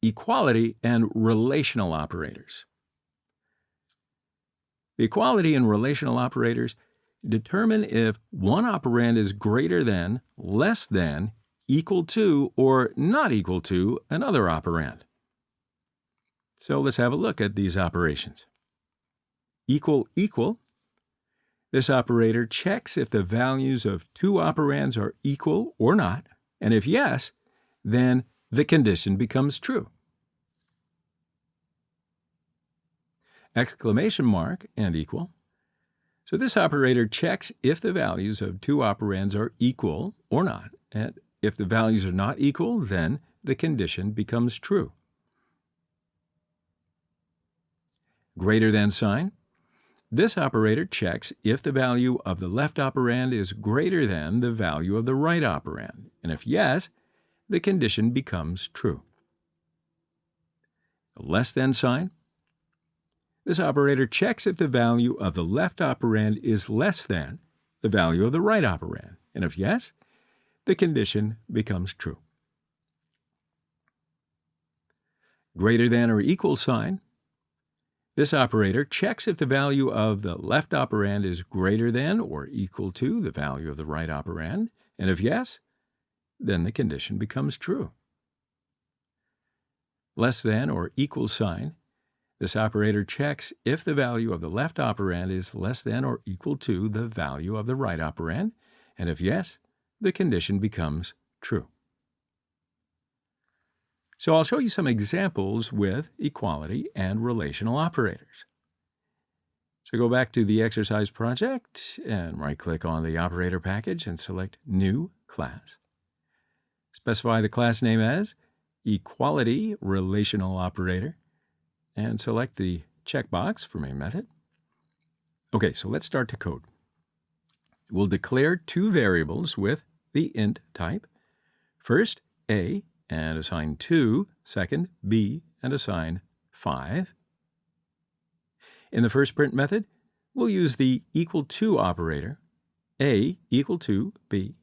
equality and relational operators. The equality and relational operators determine if one operand is greater than, less than, equal to, or not equal to another operand. So let's have a look at these operations. Equal, equal. This operator checks if the values of two operands are equal or not, and if yes, then the condition becomes true. Exclamation mark and equal. So this operator checks if the values of two operands are equal or not, and if the values are not equal, then the condition becomes true. Greater than sign. This operator checks if the value of the left operand is greater than the value of the right operand, and if yes, the condition becomes true. Less than sign. This operator checks if the value of the left operand is less than the value of the right operand, and if yes, the condition becomes true. Greater than or equal sign. This operator checks if the value of the left operand is greater than or equal to the value of the right operand, and if yes, then the condition becomes true. Less than or equal sign. This operator checks if the value of the left operand is less than or equal to the value of the right operand, and if yes, the condition becomes true. So I'll show you some examples with equality and relational operators. So go back to the exercise project and right-click on the operator package and select New Class. Specify the class name as Equality Relational Operator and select the checkbox for main method. Okay, so let's start to code. We'll declare two variables with the int type. First, A, and assign 2, second, B, and assign 5. In the first print method, we'll use the equal to operator, A equal to B.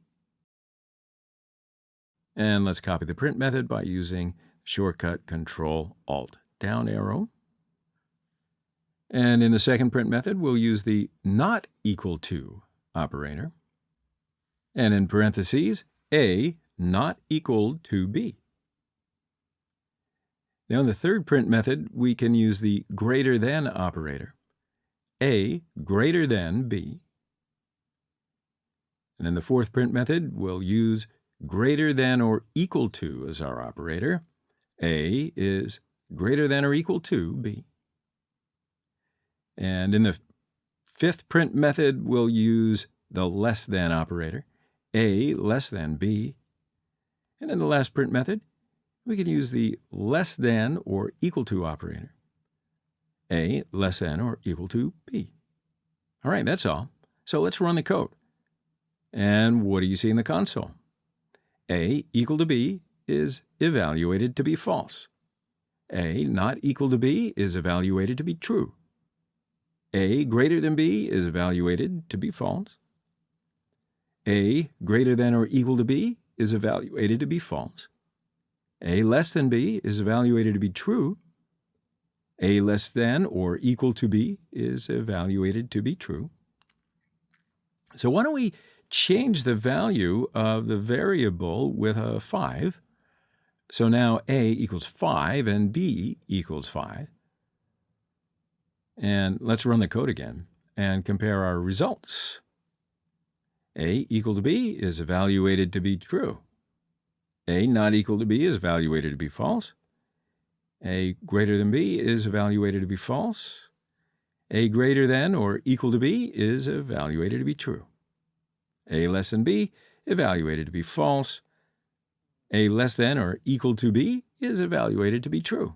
And let's copy the print method by using shortcut Control-Alt down arrow. And in the second print method, we'll use the not equal to operator. And in parentheses, A not equal to B. Now in the third print method, we can use the greater than operator, A greater than B. And in the fourth print method, we'll use greater than or equal to as our operator. A is greater than or equal to B. And in the fifth print method, we'll use the less than operator, A less than B. And in the last print method, we can use the less than or equal to operator, A less than or equal to B. All right, that's all. So let's run the code. And what do you see in the console? A equal to B is evaluated to be false. A not equal to B is evaluated to be true. A greater than B is evaluated to be false. A greater than or equal to B is evaluated to be false. A less than B is evaluated to be true. A less than or equal to B is evaluated to be true. So why don't we change the value of the variable with a 5. So now A equals 5 and B equals 5. And let's run the code again and compare our results. A equal to B is evaluated to be true. A not equal to B is evaluated to be false. A greater than B is evaluated to be false. A greater than or equal to B is evaluated to be true. A less than B evaluated to be false. A less than or equal to B is evaluated to be true.